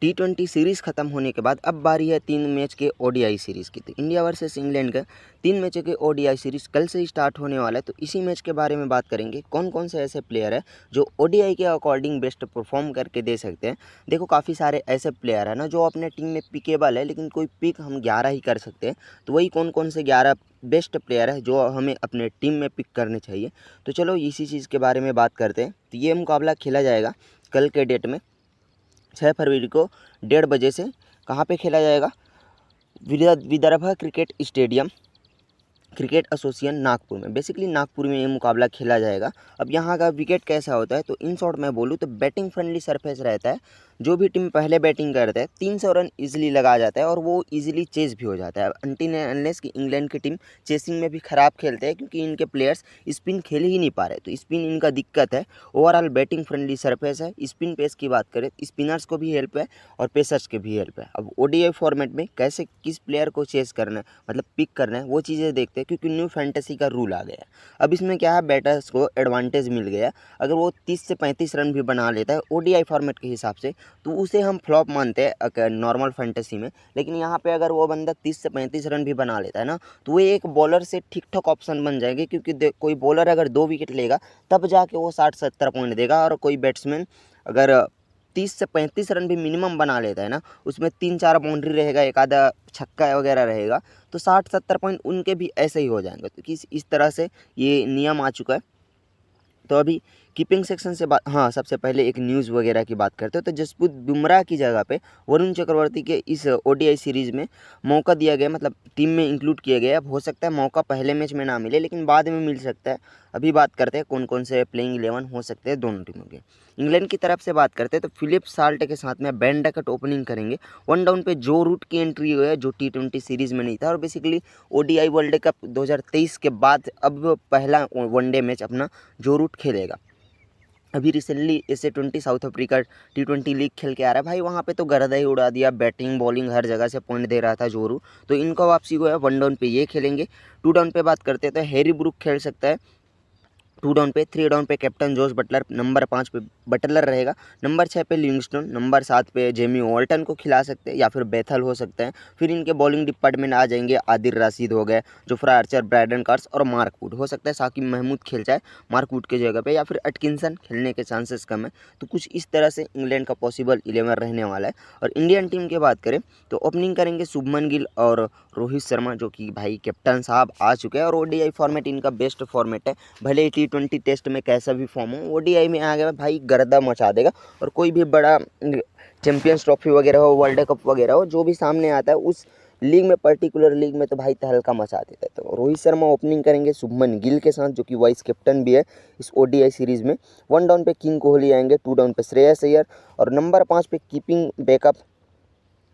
T20 series ख़त्म होने के बाद अब बारी है 3 मैच के ओडीआई सीरीज़ की। तो इंडिया वर्सेस इंग्लैंड का 3 मैचों के ओडीआई सीरीज़ कल से ही स्टार्ट होने वाला है। तो इसी मैच के बारे में बात करेंगे, कौन कौन से ऐसे प्लेयर हैं जो ओडीआई के अकॉर्डिंग बेस्ट परफॉर्म करके दे सकते हैं। देखो, काफ़ी सारे ऐसे प्लेयर हैं ना जो अपने टीम में पिकेबल है, लेकिन कोई पिक हम 11 ही कर सकते हैं। तो वही कौन कौन से 11 बेस्ट प्लेयर है जो हमें अपने टीम में पिक करने चाहिए। तो चलो इसी चीज़ के बारे में बात करते हैं। तो ये मुकाबला खेला जाएगा कल के डेट में 6 फरवरी को 1:30 बजे से। कहाँ पे खेला जाएगा? Vidarbha cricket stadium, cricket association Nagpur में। बेसिकली नागपुर में ये मुकाबला खेला जाएगा। अब यहाँ का विकेट कैसा होता है, तो इन शॉर्ट मैं बोलूँ तो बैटिंग फ्रेंडली सरफेस रहता है। जो भी टीम पहले बैटिंग करता है 300 रन इजीली लगा जाता है और वो इजीली चेस भी हो जाता है। अनटिल अनलेस कि इंग्लैंड की टीम चेसिंग में भी ख़राब खेलते हैं, क्योंकि इनके प्लेयर्स स्पिन खेल ही नहीं पा रहे, तो स्पिन इनका दिक्कत है। ओवरऑल बैटिंग फ्रेंडली सरफेस है। स्पिन पेस की बात करें, स्पिनर्स को भी हेल्प है और पेसर्स के भी हेल्प है। अब ओडीआई फॉर्मेट में कैसे किस प्लेयर को चेस करना है, मतलब पिक करना है, वो चीज़ें देखते हैं, क्योंकि न्यू फैंटेसी का रूल आ गया है। अब इसमें क्या है, बैटर्स को एडवांटेज मिल गया। अगर वो 30 से 35 रन भी बना लेता है ओडीआई फॉर्मेट के हिसाब से, तो उसे हम फ्लॉप मानते हैं नॉर्मल फैंटेसी में। लेकिन यहाँ पे अगर वो बंदा 30 से 35 रन भी बना लेता है ना, तो वो एक बॉलर से ठीक ठाक ऑप्शन बन जाएंगे, क्योंकि कोई बॉलर अगर 2 विकेट लेगा तब जाके वो 60-70 पॉइंट देगा। और कोई बैट्समैन अगर 30 से 35 रन भी मिनिमम बना लेता है ना, उसमें 3-4 बाउंड्री रहेगा, एक आधा छक्का वगैरह रहेगा, तो 60-70 पॉइंट उनके भी ऐसे ही हो जाएंगे। तो इस तरह से ये नियम आ चुका है। तो अभी कीपिंग सेक्शन से बात, हाँ, सबसे पहले एक न्यूज़ वगैरह की बात करते हो तो जसप्रीत बुमराह की जगह पे वरुण चक्रवर्ती के इस ओडीआई सीरीज़ में मौका दिया गया, मतलब टीम में इंक्लूड किया गया। अब हो सकता है मौका पहले मैच में ना मिले, लेकिन बाद में मिल सकता है। अभी बात करते हैं कौन कौन से प्लेइंग 11 हो सकते हैं दोनों टीमों के। इंग्लैंड की तरफ से बात करते हैं तो फिलिप साल्ट के साथ में बेन डकट ओपनिंग करेंगे। वन डाउन पे जो रूट की एंट्री हुई है, जो T20 सीरीज़ में नहीं था, और बेसिकली ओडीआई वर्ल्ड कप 2023 के बाद अब पहला वनडे मैच अपना जो रूट खेलेगा। अभी recently SA-20 south Africa T20 league खेल के आ रहा है भाई, वहाँ पे तो गर्दा ही उड़ा दिया, बैटिंग बॉलिंग हर जगह से पॉइंट दे रहा था जोरू। तो इनका वापसी को है, वन डाउन पे ये खेलेंगे। टू डाउन पे बात करते हैं तो हैरी ब्रूक खेल सकता है 2 डाउन पे। 3 डाउन पे कैप्टन जोस बटलर, नंबर 5 पे बटलर रहेगा, नंबर 6 पे लिविंगस्टोन, नंबर 7 पे जेमी वॉल्टन को खिला सकते हैं, या फिर बेथल हो सकते हैं। फिर इनके बॉलिंग डिपार्टमेंट आ जाएंगे आदिल रशीद हो गए, जोफ्रा आर्चर, ब्रैडन कार्स और मार्क वुड। हो सकता है साकिब महमूद खेल जाए मार्क वुड के जगह पे, या फिर एटकिंसन खेलने के चांसेस कम है। तो कुछ इस तरह से इंग्लैंड का पॉसिबल 11 रहने वाला है। और इंडियन टीम की बात करें तो ओपनिंग करेंगे शुभमन गिल और रोहित शर्मा, जो कि भाई कैप्टन साहब आ चुके हैं, और ओडीआई फॉर्मेट इनका बेस्ट फॉर्मेट है। भले ही T20 टेस्ट में कैसा भी फॉर्म हो, ओडीआई में आ गया भाई गर्दा मचा देगा। और कोई भी बड़ा चैंपियंस ट्रॉफी वगैरह हो, वर्ल्ड कप वगैरह हो, जो भी सामने आता है उस लीग में, पर्टिकुलर लीग में, तो भाई तहलका मचा देता है। तो रोहित शर्मा ओपनिंग करेंगे शुभमन गिल के साथ, जो कि वाइस कैप्टन भी है इस ओडीआई सीरीज़ में। 1 डाउन पे किंग कोहली आएंगे, 2 डाउन पे श्रेयस अय्यर, और नंबर 5 पे कीपिंग बैकअप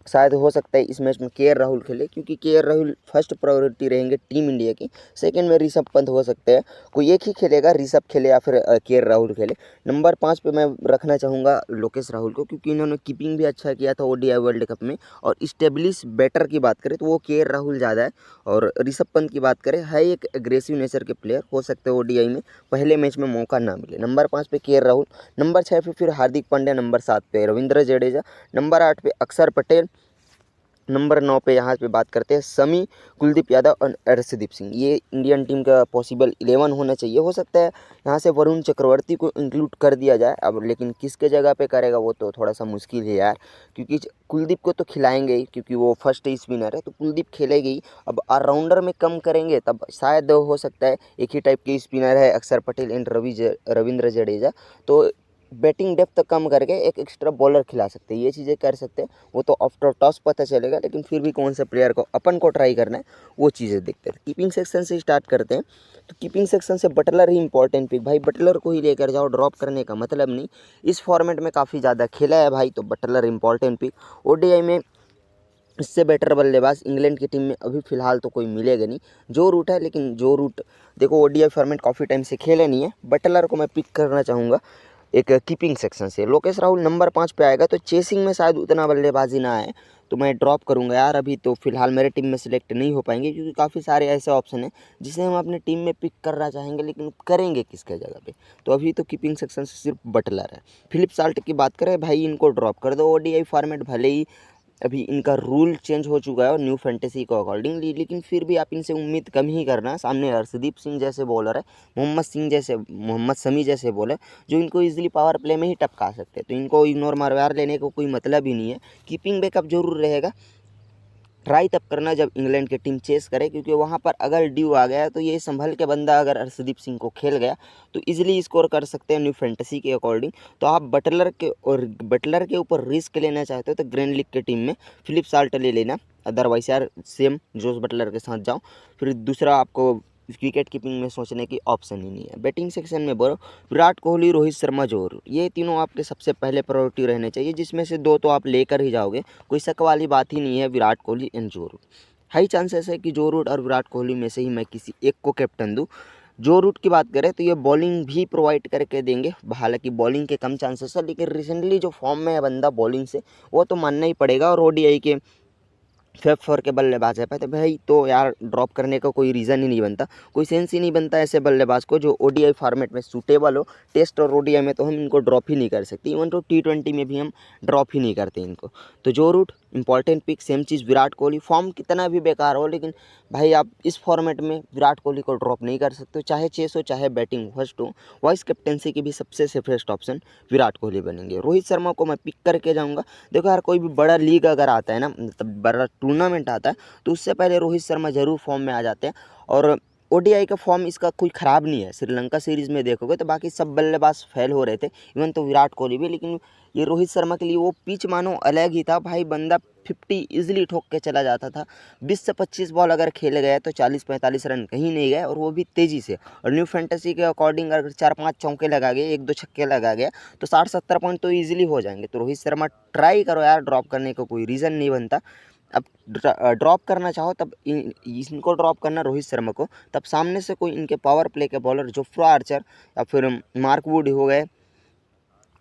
शायद हो सकता है इस मैच में केएल राहुल खेले, क्योंकि केएल राहुल फर्स्ट प्रायोरिटी रहेंगे टीम इंडिया की। सेकंड में ऋषभ पंत हो सकते हैं, कोई एक ही खेलेगा, ऋषभ खेले या फिर केएल राहुल खेले। नंबर 5 पे मैं रखना चाहूँगा लोकेश राहुल को, क्योंकि इन्होंने कीपिंग भी अच्छा किया था ओडीआई वर्ल्ड कप में। और स्टेब्लिश बैटर की बात करें तो वो केएल राहुल ज़्यादा है। और ऋषभ पंत की बात करें, है एक एग्रेसिव नेचर के प्लेयर, हो सकते हैं ओडीआई में पहले मैच में मौका ना मिले। नंबर 5 पे केएल राहुल, नंबर 6 पे फिर हार्दिक पांड्या, नंबर 7 पे रविंद्र जडेजा, नंबर 8 पे अक्षर पटेल, नंबर 9 पे यहाँ पे बात करते हैं शमी, कुलदीप यादव और अर्शदीप सिंह। ये इंडियन टीम का पॉसिबल 11 होना चाहिए। हो सकता है यहाँ से वरुण चक्रवर्ती को इंक्लूड कर दिया जाए अब, लेकिन किसके जगह पे करेगा वो तो थोड़ा सा मुश्किल है यार, क्योंकि कुलदीप को तो खिलाएंगे ही, क्योंकि वो फर्स्ट स्पिनर है, तो कुलदीप खेलेगी ही। अब ऑलराउंडर में कम करेंगे तब शायद हो सकता है एक ही टाइप के स्पिनर है अक्षर पटेल एंड रविंद्र जडेजा, तो बैटिंग डेप्थ कम करके एक एक्स्ट्रा बॉलर खिला सकते हैं, ये चीज़ें कर सकते हैं। वो तो आफ्टर टॉस पता चलेगा, लेकिन फिर भी कौन से प्लेयर को अपन को ट्राई करना है वो चीज़ें देखते हैं। कीपिंग सेक्शन से स्टार्ट करते हैं। तो कीपिंग सेक्शन से बटलर ही इंपॉर्टेंट पिक भाई, बटलर को ही लेकर जाओ, ड्रॉप करने का मतलब नहीं। इस फॉर्मेट में काफ़ी ज़्यादा खेला है भाई, तो बटलर इंपॉर्टेंट पिक। ओडीआई में इससे बेटर बल्लेबाज इंग्लैंड की टीम में अभी फ़िलहाल तो कोई मिलेगा नहीं। जो रूट है, लेकिन जो रूट देखो ओडीआई फॉर्मेट काफ़ी टाइम से खेले नहीं है। बटलर को मैं पिक करना चाहूँगा एक कीपिंग सेक्शन से। लोकेश राहुल नंबर 5 पे आएगा, तो चेसिंग में शायद उतना बल्लेबाजी ना आए, तो मैं ड्रॉप करूँगा यार। अभी तो फ़िलहाल मेरे टीम में सिलेक्ट नहीं हो पाएंगे, क्योंकि काफ़ी सारे ऐसे ऑप्शन हैं जिसे हम अपने टीम में पिक करना चाहेंगे, लेकिन करेंगे किसके जगह पे। तो अभी तो कीपिंग सेक्शन से सिर्फ बटलर है। फिलिप साल्ट की बात करें भाई, इनको ड्रॉप कर दो। ओडीआई फॉर्मेट भले ही अभी इनका रूल चेंज हो चुका है और न्यू फैंटेसी को अकॉर्डिंगली, लेकिन फिर भी आप इनसे उम्मीद कम ही करना। सामने हर्षदीप सिंह जैसे बॉलर है, मोहम्मद शमी जैसे बॉलर, जो इनको इजीली पावर प्ले में ही टपका सकते हैं। तो इनको इग्नोर मारवार लेने को कोई मतलब ही नहीं है। कीपिंग बैकअप जरूर रहेगा। ट्राई तब करना जब इंग्लैंड की टीम चेस करे, क्योंकि वहाँ पर अगर ड्यू आ गया तो ये संभल के बंदा अगर हर्षदीप सिंह को खेल गया तो इजीली स्कोर कर सकते हैं न्यू फैंटेसी के अकॉर्डिंग। तो आप बटलर के ऊपर रिस्क लेना चाहते हो तो ग्रैंड लीग की टीम में फिलिप साल्ट ले लेना। अदरवाइज यार सेम जोस बटलर के साथ जाओ। फिर दूसरा आपको विकेट कीपिंग में सोचने की ऑप्शन ही नहीं है। बैटिंग सेक्शन में बोलो विराट कोहली, रोहित शर्मा, जोरू, ये तीनों आपके सबसे पहले प्रायोरिटी रहने चाहिए, जिसमें से 2 तो आप लेकर ही जाओगे, कोई शक वाली बात ही नहीं है। Virat Kohli and Joe Root, high chances है कि जो रूट और विराट कोहली में से ही मैं किसी एक को कैप्टन दूँ। जो रूट की बात करें तो ये बॉलिंग भी प्रोवाइड करके देंगे, हालांकि बॉलिंग के कम चांसेस है, लेकिन रिसेंटली जो फॉर्म में है बंदा बॉलिंग से, वो तो मानना ही पड़ेगा। और ओडीआई के फेफ 4 के बल्लेबाज है तो भाई, तो यार ड्रॉप करने का कोई रीज़न ही नहीं बनता, कोई सेंस ही नहीं बनता ऐसे बल्लेबाज को जो ओडीआई फॉर्मेट में सूटेबल हो। टेस्ट और ओडीआई में तो हम इनको ड्रॉप ही नहीं कर सकते, इवन तो T20 में भी हम ड्रॉप ही नहीं करते इनको। तो जो रूट इंपॉर्टेंट पिक, सेम चीज़ विराट कोहली। फॉर्म कितना भी बेकार हो, लेकिन भाई आप इस फॉर्मेट में विराट कोहली को ड्रॉप नहीं कर सकते, चाहे चेस हो चाहे बैटिंग फर्स्ट हो। वाइस कैप्टनसी की भी सबसे सेफेस्ट ऑप्शन विराट कोहली बनेंगे। रोहित शर्मा को मैं पिक करके जाऊँगा। देखो यार, कोई भी बड़ा लीग अगर आता है ना, मतलब बड़ा टूर्नामेंट आता है, तो उससे पहले रोहित शर्मा जरूर फॉर्म में आ जाते हैं। और ओडीआई का फॉर्म इसका कोई ख़राब नहीं है। श्रीलंका सीरीज़ में देखोगे तो बाकी सब बल्लेबाज फेल हो रहे थे, इवन तो विराट कोहली भी, लेकिन ये रोहित शर्मा के लिए वो पिच मानो अलग ही था भाई। बंदा 50 इजीली ठोक के चला जाता था। 20 से 25 बॉल अगर खेले गए तो 40-45 रन कहीं नहीं गए, और वो भी तेज़ी से। और न्यू फैंटेसी के अकॉर्डिंग अगर 4-5 चौके लगा गए, 1-2 छक्के लगा गया, तो 60-70 पॉइंट तो ईजिली हो जाएंगे। तो रोहित शर्मा ट्राई करो यार, ड्रॉप करने का कोई रीज़न नहीं बनता। अब ड्रॉप करना चाहो तब इनको ड्रॉप करना, रोहित शर्मा को, तब सामने से कोई इनके पावर प्ले के बॉलर जोफ्रा आर्चर या फिर मार्क वुड हो गए,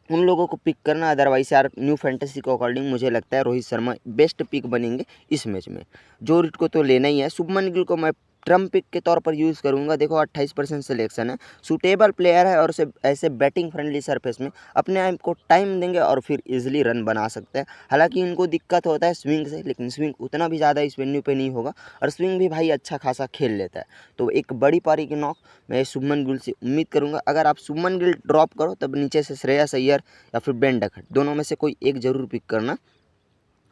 उन लोगों को पिक करना। अदरवाइज यार न्यू फैंटेसी के अकॉर्डिंग मुझे लगता है रोहित शर्मा बेस्ट पिक बनेंगे इस मैच में। जो रूट को तो लेना ही है। शुभमन गिल को मैं ट्रम्प पिक के तौर पर यूज़ करूंगा। देखो 28% सिलेक्शन है, सूटेबल प्लेयर है, और उसे ऐसे बैटिंग फ्रेंडली सरफेस में अपने आप को टाइम देंगे और फिर इजीली रन बना सकते हैं। हालांकि इनको दिक्कत होता है स्विंग से, लेकिन स्विंग उतना भी ज़्यादा इस वेन्यू पे नहीं होगा, और स्विंग भी भाई अच्छा खासा खेल लेता है। तो एक बड़ी पारी की नॉक मैं शुभमन गिल से उम्मीद करूँगा। अगर आप शुभमन गिल ड्रॉप करो तब नीचे से श्रेयस अय्यर या फिर बेन डकट, दोनों में से कोई एक ज़रूर पिक करना।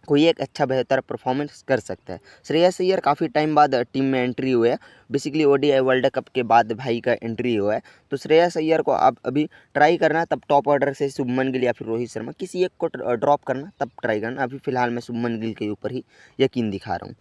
कोई एक अच्छा बेहतर परफॉर्मेंस कर सकता है। श्रेयस अय्यर काफ़ी टाइम बाद टीम में एंट्री हुए है, बेसिकली ओडीआई वर्ल्ड कप के बाद भाई का एंट्री हुआ है। तो श्रेयस अय्यर को आप अभी ट्राई करना, तब टॉप ऑर्डर से शुभमन गिल या फिर रोहित शर्मा किसी एक को ड्रॉप करना, तब ट्राई करना। अभी फिलहाल मैं शुभमन गिल के ऊपर ही यकीन दिखा रहा हूँ।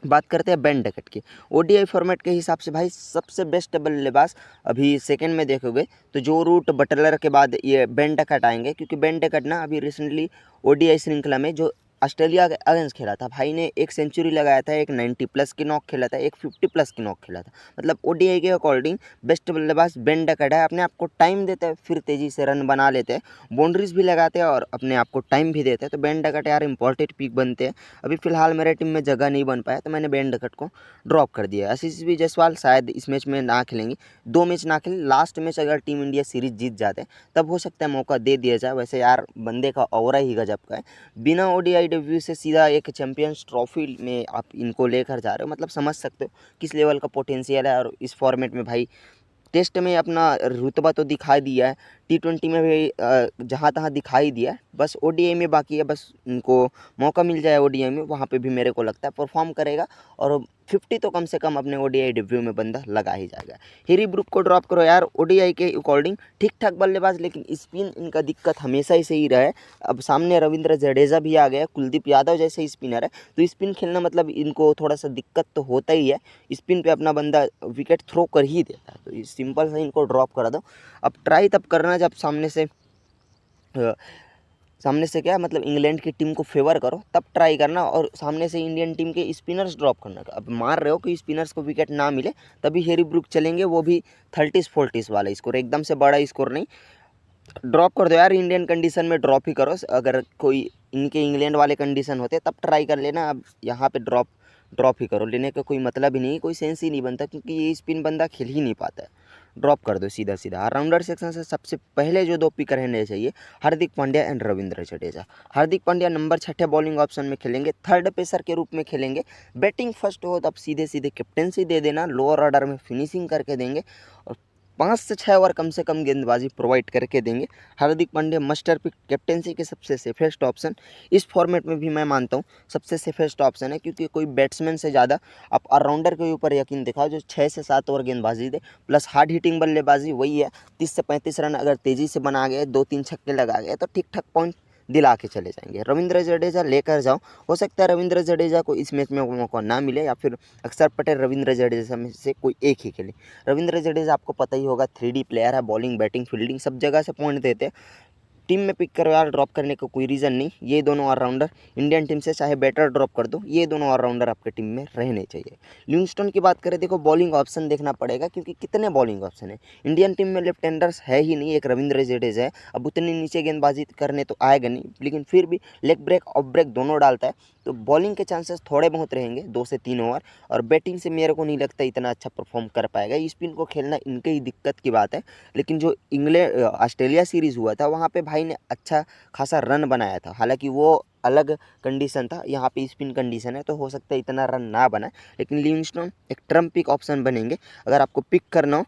बात करते हैं बेन डकट की। ओडीआई फॉर्मेट के हिसाब से भाई सबसे बेस्ट बल्लेबाज अभी सेकंड में देखोगे तो जो रूट बटलर के बाद ये बेन डकट आएंगे, क्योंकि बेन डकट ना अभी रिसेंटली ओडीआई श्रृंखला में जो ऑस्ट्रेलिया के अगेंस्ट खेला था, भाई ने एक सेंचुरी लगाया था, एक 90 प्लस की नॉक खेला था, एक 50 प्लस की नॉक खेला था। मतलब ओडीआई के अकॉर्डिंग बेस्ट बल्लेबाज बेन डकट है। अपने आप को टाइम देते हैं, फिर तेज़ी से रन बना लेते हैं, बाउंड्रीज भी लगाते हैं और अपने आप को टाइम भी देते हैं। तो बेन डकट यार इंपॉर्टेंट पिक बनते हैं। अभी फिलहाल मेरे टीम में जगह नहीं बन पाया तो मैंने बेन डकट को ड्रॉप कर दिया। आशीष जायसवाल शायद इस मैच में ना खेलेंगे, 2 मैच ना खेलें। लास्ट मैच अगर टीम इंडिया सीरीज जीत जाते हैं तब हो सकता है मौका दे दिया जाए। वैसे यार बंदे का ऑरा ही गजब का है। बिना ओडीआई डेब्यू से सीधा एक चैंपियंस ट्रॉफी में आप इनको लेकर जा रहे हो, मतलब समझ सकते हो किस लेवल का पोटेंशियल है। और इस फॉर्मेट में भाई टेस्ट में अपना रुतबा तो दिखा दिया है, T20 में भी जहाँ तहाँ दिखाई दिया है, बस ओडीआई में बाकी है। बस उनको मौका मिल जाए ओडीआई में, वहाँ पे भी मेरे को लगता है परफॉर्म करेगा, और 50 तो कम से कम अपने ओडीआई डेब्यू में बंदा लगा ही जाएगा। हैरी ब्रूक को ड्रॉप करो यार, ओडीआई के अकॉर्डिंग ठीक ठाक बल्लेबाज, लेकिन स्पिन इनका दिक्कत हमेशा ही सही रहा है। अब सामने रविंद्र जडेजा भी आ गया, कुलदीप यादव जैसे स्पिनर है, तो स्पिन खेलना मतलब इनको थोड़ा सा दिक्कत तो होता ही है। स्पिन पे अपना बंदा विकेट थ्रो कर ही देता है, तो सिंपल से इनको ड्रॉप करा दो। अब ट्राई तब करना जब सामने से क्या मतलब इंग्लैंड की टीम को फेवर करो, तब ट्राई करना, और सामने से इंडियन टीम के स्पिनर्स ड्रॉप करना। अब मार रहे हो कि स्पिनर्स को विकेट ना मिले तभी हैरी ब्रूक चलेंगे, वो भी 30s 40s वाला स्कोर, एकदम से बड़ा स्कोर नहीं। ड्रॉप कर दो यार, इंडियन कंडीशन में ड्रॉप ही करो। अगर कोई इनके इंग्लैंड वाले कंडीशन होते तब ट्राई कर लेना, अब यहाँ पे ड्रॉप ड्रॉप ही करो, लेने का कोई मतलब ही नहीं, कोई सेंस ही नहीं बनता, क्योंकि ये स्पिन बंदा खेल ही नहीं पाता है। ड्रॉप कर दो सीधा सीधा। ऑलराउंडर सेक्शन से सबसे पहले जो दो पिक रहने चाहिए, Hardik Pandya and Ravindra Jadeja. Hardik Pandya number 6 bowling option में खेलेंगे, थर्ड पेसर के रूप में खेलेंगे। बैटिंग फर्स्ट हो तब सीधे सीधे कैप्टेंसी दे देना, लोअर ऑर्डर में फिनिशिंग करके देंगे और 5 से 6 ओवर कम से कम गेंदबाजी प्रोवाइड करके देंगे। Hardik Pandya muster pick, captaincy के सबसे सेफेस्ट ऑप्शन। इस फॉर्मेट में भी मैं मानता हूँ सबसे सेफेस्ट ऑप्शन है, क्योंकि कोई बैट्समैन से ज़्यादा आप ऑलराउंडर के ऊपर यकीन दिखाओ जो 6 से 7 ओवर गेंदबाजी दे, प्लस हार्ड हिटिंग बल्लेबाजी। वही है 30 से 35 रन अगर तेज़ी से बना गए, 2-3 छक्के लगा गए तो ठीक ठाक पॉइंट दिला के चले जाएंगे। रविंद्र जडेजा लेकर जाओ, हो सकता है रविंद्र जडेजा को इस मैच में मौका ना मिले, या फिर अक्षर पटेल रविंद्र जडेजा में से कोई एक ही खेले। रविंद्र जडेजा आपको पता ही होगा 3D प्लेयर है, बॉलिंग बैटिंग फील्डिंग सब जगह से पॉइंट देते हैं। टीम में पिक करो यार, ड्रॉप करने का कोई रीज़न नहीं। ये दोनों ऑलराउंडर इंडियन टीम से चाहे बैटर ड्रॉप कर दो, ये दोनों ऑलराउंडर आपके टीम में रहने चाहिए। लिविंगस्टोन की बात करें, देखो बॉलिंग ऑप्शन देखना पड़ेगा, क्योंकि कितने बॉलिंग ऑप्शन है इंडियन टीम में। लेफ्ट हैंडर्स है ही नहीं, एक रविंद्र जडेजा है, अब उतनी नीचे गेंदबाजी करने तो आएगा नहीं, लेकिन फिर भी लेग ब्रेक ऑफ ब्रेक दोनों डालता है, तो बॉलिंग के चांसेस थोड़े बहुत रहेंगे 2 से 3 ओवर। और बैटिंग से मेरे को नहीं लगता इतना अच्छा परफॉर्म कर पाएगा। स्पिन को खेलना इनके ही दिक्कत की बात है, लेकिन जो इंग्लैंड ऑस्ट्रेलिया सीरीज़ हुआ था वहाँ पे भाई ने अच्छा खासा रन बनाया था। हालांकि वो अलग कंडीशन था, यहाँ पे स्पिन कंडीशन है, तो हो सकता है इतना रन ना बनाए, लेकिन लिविंगस्टोन एक ट्रम्प पिक ऑप्शन बनेंगे। अगर आपको पिक करना हो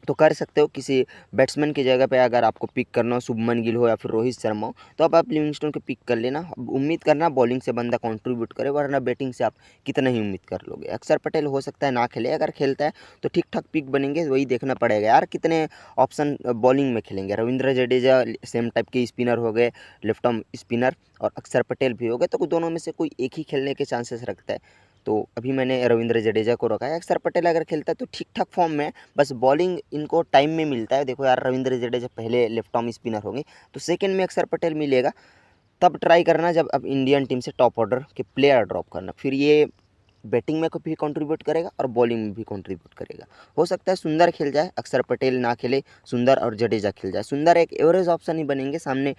तो कर सकते हो, किसी बैट्समैन की जगह पे अगर आपको पिक करना हो, शुभमन गिल हो या फिर रोहित शर्मा हो, तो अब आप लिविंगस्टोन को पिक कर लेना। उम्मीद करना बॉलिंग से बंदा कंट्रीब्यूट करे, वरना बैटिंग से आप कितना ही उम्मीद कर लोगे। अक्षर पटेल हो सकता है ना खेले, अगर खेलता है तो ठीक ठाक पिक बनेंगे, वही देखना पड़ेगा यार कितने ऑप्शन बॉलिंग में खेलेंगे। रविंद्र जडेजा सेम टाइप के स्पिनर हो गए, लेफ्ट आर्म स्पिनर, और अक्षर पटेल भी हो गए, तो दोनों में से कोई एक ही खेलने के चांसेस रखता है। तो अभी मैंने रविंद्र जडेजा को रखा है। अक्षर पटेल अगर खेलता है तो ठीक ठाक फॉर्म में है, बस बॉलिंग इनको टाइम में मिलता है। देखो यार, रविंद्र जडेजा पहले लेफ्ट आर्म स्पिनर होंगे, तो सेकंड में अक्षर पटेल मिलेगा, तब ट्राई करना जब अब इंडियन टीम से टॉप ऑर्डर के प्लेयर ड्रॉप करना, फिर ये बैटिंग में भी कंट्रीब्यूट करेगा और बॉलिंग में भी कंट्रीब्यूट करेगा। हो सकता है सुंदर खेल जाए, अक्षर पटेल ना खेले, सुंदर और जडेजा खेल जाए। सुंदर एक एवरेज ऑप्शन ही बनेंगे। सामने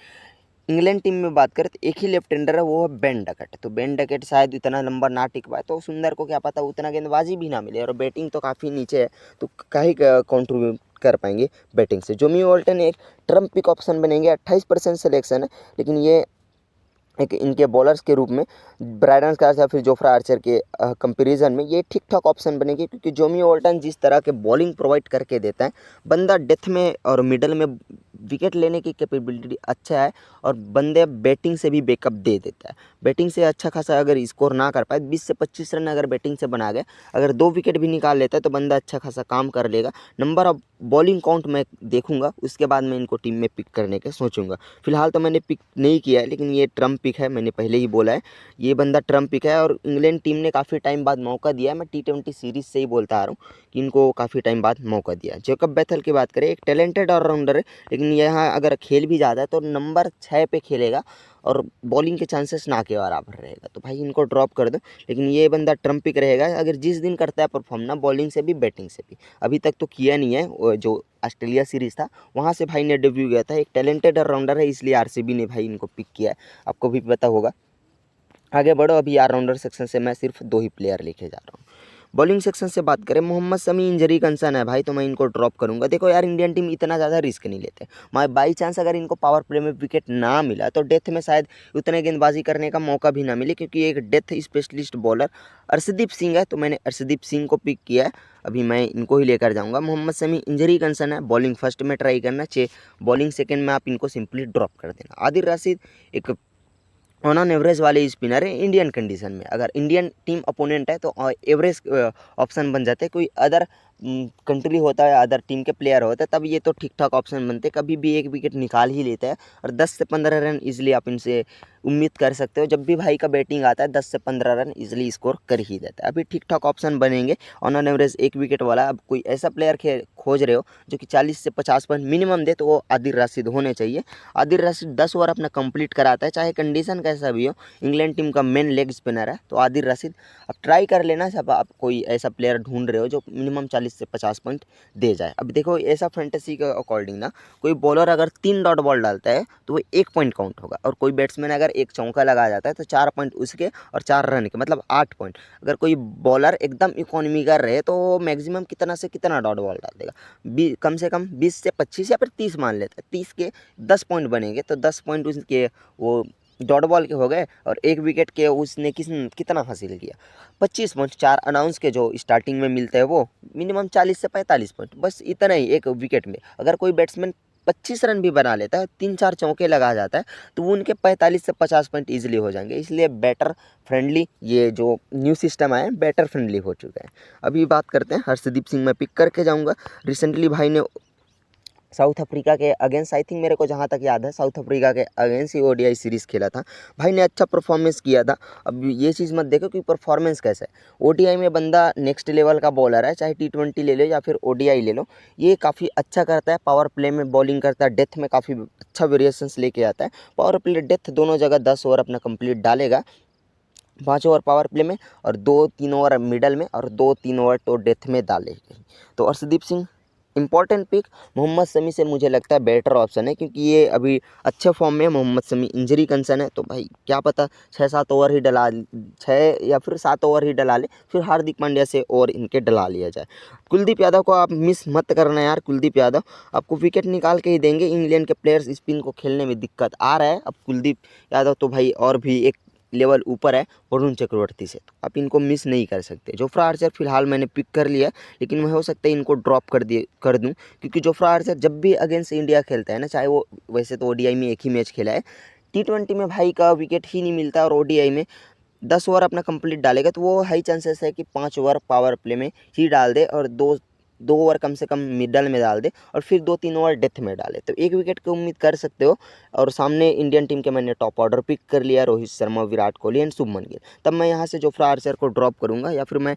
इंग्लैंड टीम में बात करें तो एक ही लेफ्ट हैंडर है, वो है बेन डकेट, तो बेन डकेट शायद इतना नंबर ना टिक पाए, तो सुंदर को क्या पता उतना गेंदबाजी भी ना मिले, और बैटिंग तो काफ़ी नीचे है, तो कहीं कॉन्ट्रीब्यूट कर पाएंगे बैटिंग से। जोमी वॉल्टन एक ट्रम्प पिक ऑप्शन बनेंगे, 28% सिलेक्शन है, लेकिन ये एक इनके बॉलर्स के रूप में ब्रायडन स्टार्स या फिर जोफ्रा आर्चर के कंपैरिजन में ये ठीक ठाक ऑप्शन बनेगी, क्योंकि जोमी वॉल्टन जिस तरह के बॉलिंग प्रोवाइड करके देता है, बंदा डेथ में और मिडल में विकेट लेने की कैपेबिलिटी अच्छा है, और बंदे बैटिंग से भी बैकअप दे देता है। बैटिंग से अच्छा खासा अगर स्कोर ना कर पाए, 20 से 25 रन अगर बैटिंग से बना गए, अगर 2 विकेट भी निकाल लेता है तो बंदा अच्छा खासा काम कर लेगा। नंबर ऑफ बॉलिंग काउंट मैं देखूंगा, उसके बाद मैं इनको टीम में पिक करने के सोचूंगा। फिलहाल तो मैंने पिक नहीं किया है, लेकिन ये ट्रम्प पिक है, मैंने पहले ही बोला है ये बंदा ट्रम्प पिक है, और इंग्लैंड टीम ने काफ़ी टाइम बाद मौका दिया है। मैं T20 सीरीज़ से ही बोलता आ रहा हूँ कि इनको काफ़ी टाइम बाद मौका दिया। जैकब बैथल की बात करें, एक टैलेंटेड ऑलराउंडर है, लेकिन यहाँ अगर खेल भी जाता है तो नंबर 6 पे खेलेगा, और बॉलिंग के चांसेस ना के बराबर रहेगा, तो भाई इनको ड्रॉप कर दो। लेकिन ये बंदा ट्रम्प पिक रहेगा, अगर जिस दिन करता है परफॉर्म ना, बॉलिंग से भी बैटिंग से भी। अभी तक तो किया नहीं है, जो ऑस्ट्रेलिया सीरीज़ था वहाँ से भाई ने डेब्यू किया था। एक टैलेंटेड ऑलराउंडर है, इसलिए आरसीबी ने भाई इनको पिक किया है, आपको भी पता होगा। आगे बढ़ो, अभी ऑलराउंडर सेक्शन से मैं सिर्फ 2 ही प्लेयर लेके जा रहा हूँ। बॉलिंग सेक्शन से बात करें, मोहम्मद शमी इंजरी कंसर्न है भाई, तो मैं इनको ड्रॉप करूंगा। देखो यार, इंडियन टीम इतना ज़्यादा रिस्क नहीं लेते। मैं बाई चांस अगर इनको पावर प्ले में विकेट ना मिला तो डेथ में शायद उतने गेंदबाजी करने का मौका भी ना मिले, क्योंकि एक death specialist bowler Arshdeep Singh है, तो मैंने अर्शदीप सिंह को पिक किया है। अभी मैं इनको ही लेकर जाऊंगा। मोहम्मद शमी इंजरी कंसर्न है, बॉलिंग फर्स्ट में ट्राई करना चाहिए, बॉलिंग सेकेंड में आप इनको सिंपली ड्रॉप कर देना। आदिल रशीद एक ऑन एवरेज वाले स्पिनर है इंडियन कंडीशन में। अगर इंडियन टीम अपोनेंट है तो एवरेज ऑप्शन बन जाते हैं। कोई अदर कंट्री होता है, अदर टीम के प्लेयर होते हैं, तब ये तो ठीक ठाक ऑप्शन बनते हैं, कभी भी 1 विकेट निकाल ही लेता है, और 10 से 15 रन इजीली आप इनसे उम्मीद कर सकते हो। जब भी भाई का बैटिंग आता है 10 से 15 रन इजीली स्कोर कर ही देता है। अभी ठीक ठाक ऑप्शन बनेंगे ऑन एवरेज 1 विकेट वाला। अब कोई ऐसा प्लेयर खोज रहे हो जो कि 40 से 50 पॉइंट मिनिमम दे, तो वो आदिल रशीद होने चाहिए। आदिल रशीद 10 ओवर अपना कंप्लीट कराता है, चाहे कंडीशन कैसा भी हो। इंग्लैंड टीम का मेन लेग स्पिनर है, तो आदिल रशीद अब ट्राई कर लेना। जब आप कोई ऐसा प्लेयर ढूंढ रहे हो जो मिनिमम 40 से 50 पॉइंट दे जाए। अब देखो ऐसा फैंटेसी के अकॉर्डिंग ना, कोई बॉलर अगर 3 डॉट बॉल डालता है तो वो 1 पॉइंट काउंट होगा, और कोई बैट्समैन अगर एक चौका लगा जाता है तो 4 पॉइंट उसके और 4 रन के, मतलब 8 पॉइंट। अगर कोई बॉलर एकदम इकोनॉमी कर रहे तो मैक्सिमम कितना से कितना डॉट बॉल डाल देगा, कम से कम 20 से 25 या फिर 30 मान लेते हैं, 30 के 10 पॉइंट बनेंगे, तो 10 पॉइंट उसके वो डॉट बॉल के हो गए, और एक विकेट के उसने कितना हासिल किया, 25 पॉइंट। 4 अनाउंस के जो स्टार्टिंग में मिलते हैं वो मिनिमम 40 से 45 पॉइंट, बस इतना ही एक विकेट में। अगर कोई बैट्समैन 25 रन भी बना लेता है, 3-4 चौके लगा जाता है, तो वो उनके 45 से 50 पॉइंट ईजिली हो जाएंगे। इसलिए बैटर फ्रेंडली ये जो न्यू सिस्टम आया है, बैटर फ्रेंडली हो चुका है। अभी बात करते हैं हर्षदीप सिंह, मैं पिक करके जाऊँगा। रिसेंटली भाई ने साउथ अफ्रीका के अगेंस्ट, आई थिंक मेरे को जहाँ तक याद है, साउथ अफ्रीका के अगेंस्ट ही ओडीआई सीरीज़ खेला था। भाई ने अच्छा परफॉर्मेंस किया था। अब ये चीज़ मत देखो कि परफॉर्मेंस कैसा है, ओडीआई में बंदा नेक्स्ट लेवल का बॉलर है, चाहे टी20 ले लो या फिर ओडीआई ले लो, ये काफ़ी अच्छा करता है। पावर प्ले में बॉलिंग करता है, डेथ में काफ़ी अच्छा वेरिएशंस लेके आता है। पावर प्ले डेथ दोनों जगह 10 ओवर अपना कंप्लीट डालेगा, 5 ओवर पावर प्ले में और 2-3 ओवर मिडल में और 2-3 ओवर तो डेथ में डालेगी। तो अर्शदीप सिंह इंपॉर्टेंट पिक। मोहम्मद शमी से मुझे लगता है बेटर ऑप्शन है, क्योंकि ये अभी अच्छे फॉर्म में है। मोहम्मद शमी इंजरी कंसर्न है, तो भाई क्या पता 6-7 ओवर ही डला, 6 या फिर 7 ओवर ही डला ले, फिर हार्दिक पांड्या से और इनके डला लिया जाए। कुलदीप यादव को आप मिस मत करना यार, कुलदीप यादव आपको विकेट निकाल के ही देंगे। इंग्लैंड के प्लेयर्स स्पिन को खेलने में दिक्कत आ रहा है, अब कुलदीप यादव तो भाई और भी एक लेवल ऊपर है वरुण चक्रवर्ती से, तो आप इनको मिस नहीं कर सकते। जोफ्रा आर्चर फिलहाल मैंने पिक कर लिया, लेकिन मैं हो सकता है इनको ड्रॉप कर दूं, क्योंकि जोफ्रा आर्चर जब भी अगेंस्ट इंडिया खेलता है ना, चाहे वो वैसे तो ओडीआई में एक ही मैच खेला है, टी20 में भाई का विकेट ही नहीं मिलता, और ओडीआई में 10 ओवर अपना कंप्लीट डालेगा तो वो हाई चांसेस है कि 5 ओवर पावर प्ले में ही डाल दे, और 2 ओवर कम से कम मिडल में डाल दे, और फिर 2-3 ओवर डेथ में डाले, तो एक विकेट की उम्मीद कर सकते हो। और सामने इंडियन टीम के मैंने टॉप ऑर्डर पिक कर लिया, रोहित शर्मा, विराट कोहली एंड शुभमन गिल। तब मैं यहाँ से जोफ्रा आर्चर को ड्रॉप करूँगा, या फिर मैं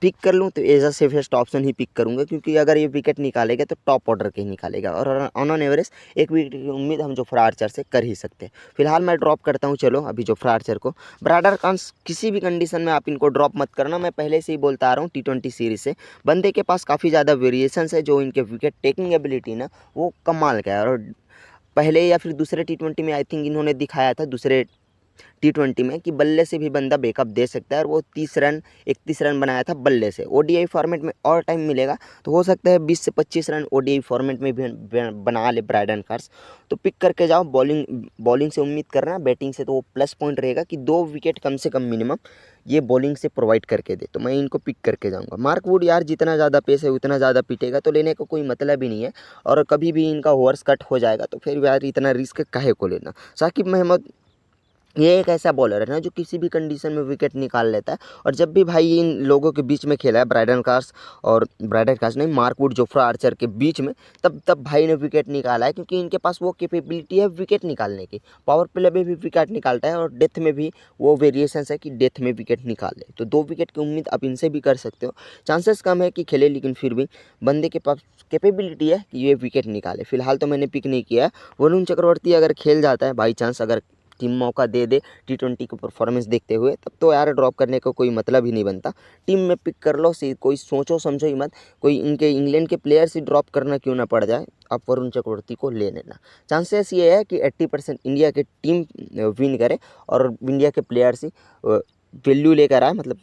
पिक कर लूँ तो एज अ सेफेस्ट ऑप्शन ही पिक करूँगा, क्योंकि अगर ये विकेट निकालेगा तो टॉप ऑर्डर के ही निकालेगा, और ऑन एवरेज एक विकेट की उम्मीद हम जोफ्रा आर्चर से कर ही सकते हैं। फिलहाल मैं ड्रॉप करता हूँ, चलो अभी जोफ्रा आर्चर को। ब्राडर कांस किसी भी कंडीशन में आप इनको ड्रॉप मत करना, मैं पहले से ही बोलता आ रहा हूँ। टी20 सीरीज़ से बंदे के पास काफ़ी ज़्यादा वेरिएशंस है, जो इनके विकेट टेकिंग एबिलिटी ना वो कमाल का है। और पहले या फिर दूसरे टी20 में आई थिंक इन्होंने दिखाया था, दूसरे टी20 में, कि बल्ले से भी बंदा बैकअप दे सकता है, और वो 30 रन 31 रन बनाया था बल्ले से। ओडीआई फॉर्मेट में और टाइम मिलेगा तो हो सकता है 20 से 25 रन ओडीआई फॉर्मेट में भी बना ले ब्रायडन कार्स। तो पिक करके जाओ। बॉलिंग से उम्मीद करना, बैटिंग से तो वो प्लस पॉइंट रहेगा कि 2 विकेट कम से कम मिनिमम ये बॉलिंग से प्रोवाइड करके दे, तो मैं इनको पिक करके जाऊंगा। मार्क वुड यार जितना ज़्यादा पेस है उतना ज़्यादा पीटेगा, तो लेने का कोई मतलब ही नहीं है, और कभी भी इनका ओवर्स कट हो जाएगा तो फिर यार इतना रिस्क काहे को लेना। साकिब अहमद ये एक ऐसा बॉलर है ना जो किसी भी कंडीशन में विकेट निकाल लेता है, और जब भी भाई इन लोगों के बीच में खेला है, ब्रायडन कार्स नहीं, मार्क वुड, जोफ्रा आर्चर के बीच में, तब भाई ने विकेट निकाला है, क्योंकि इनके पास वो कैपेबिलिटी है विकेट निकालने की। पावर प्ले में भी विकेट निकालता है, और डेथ में भी वो वेरिएशंस है कि डेथ में विकेट निकाले, तो 2 विकेट की उम्मीद आप इनसे भी कर सकते हो। चांसेस कम है कि खेले, लेकिन फिर भी बंदे के पास कैपेबिलिटी है कि ये विकेट निकाले। फिलहाल तो मैंने पिक नहीं किया है। वरुण चक्रवर्ती अगर खेल जाता है बाई चांस, अगर टीम मौका दे दे टी20 की परफॉर्मेंस देखते हुए, तब तो यार ड्रॉप करने का कोई मतलब ही नहीं बनता। टीम में पिक कर लो, कोई सोचो समझो ही मत, कोई इनके इंग्लैंड के प्लेयर्स ही ड्रॉप करना क्यों ना पड़ जाए, आप वरुण चक्रवर्ती को ले लेना। चांसेस ये है कि 80% इंडिया की टीम विन करे, और इंडिया के प्लेयर्स ही वैल्यू लेकर आए, मतलब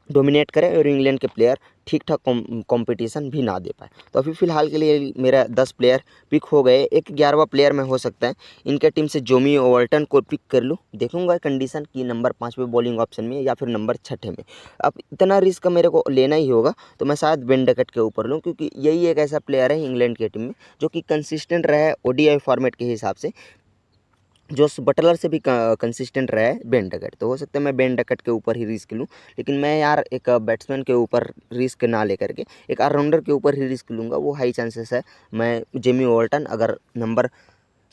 डोमिनेट करे, और इंग्लैंड के प्लेयर ठीक ठाक कंपटीशन भी ना दे पाए। तो अभी फ़िलहाल के लिए मेरा 10 प्लेयर पिक हो गए। एक 11वां प्लेयर में हो सकता है इनके टीम से जोमी ओवल्टन को पिक कर लूँ, देखूंगा कंडीशन की नंबर 5वें बॉलिंग ऑप्शन में या फिर नंबर 6 में। अब इतना रिस्क मेरे को लेना ही होगा, तो मैं शायद बेन डकट के ऊपर लूँ, क्योंकि यही एक ऐसा प्लेयर है इंग्लैंड की टीम में जो कि कंसिस्टेंट रहा है ओडीआई फॉर्मेट के हिसाब से, जोस बटलर से भी कंसिस्टेंट रहा है बेन डकट। तो हो सकता है मैं बेन डकट के ऊपर ही रिस्क लूँ, लेकिन मैं यार एक बैट्समैन के ऊपर रिस्क ना लेकर के एक ऑलराउंडर के ऊपर ही रिस्क लूँगा। वो हाई चांसेस है मैं जेमी ओवल्टन अगर नंबर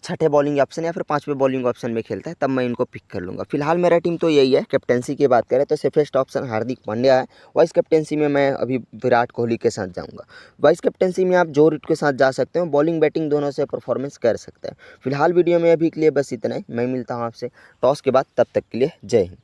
6ठे बॉलिंग ऑप्शन या फिर 5वें बॉलिंग ऑप्शन में खेलता है, तब मैं इनको पिक कर लूँगा। फिलहाल मेरा टीम तो यही है। कैप्टेंसी की बात करें तो सेफेस्ट ऑप्शन हार्दिक पांड्या है। वाइस कैप्टेंसी में मैं अभी विराट कोहली के साथ जाऊँगा। वाइस कैप्टेंसी में आप जो रूट के साथ जा सकते हो, बॉलिंग बैटिंग दोनों से परफॉर्मेंस कर सकते हैं। फिलहाल वीडियो में अभी के लिए बस इतना ही। मैं मिलता हूँ आपसे टॉस के बाद, तब तक के लिए जय हिंद।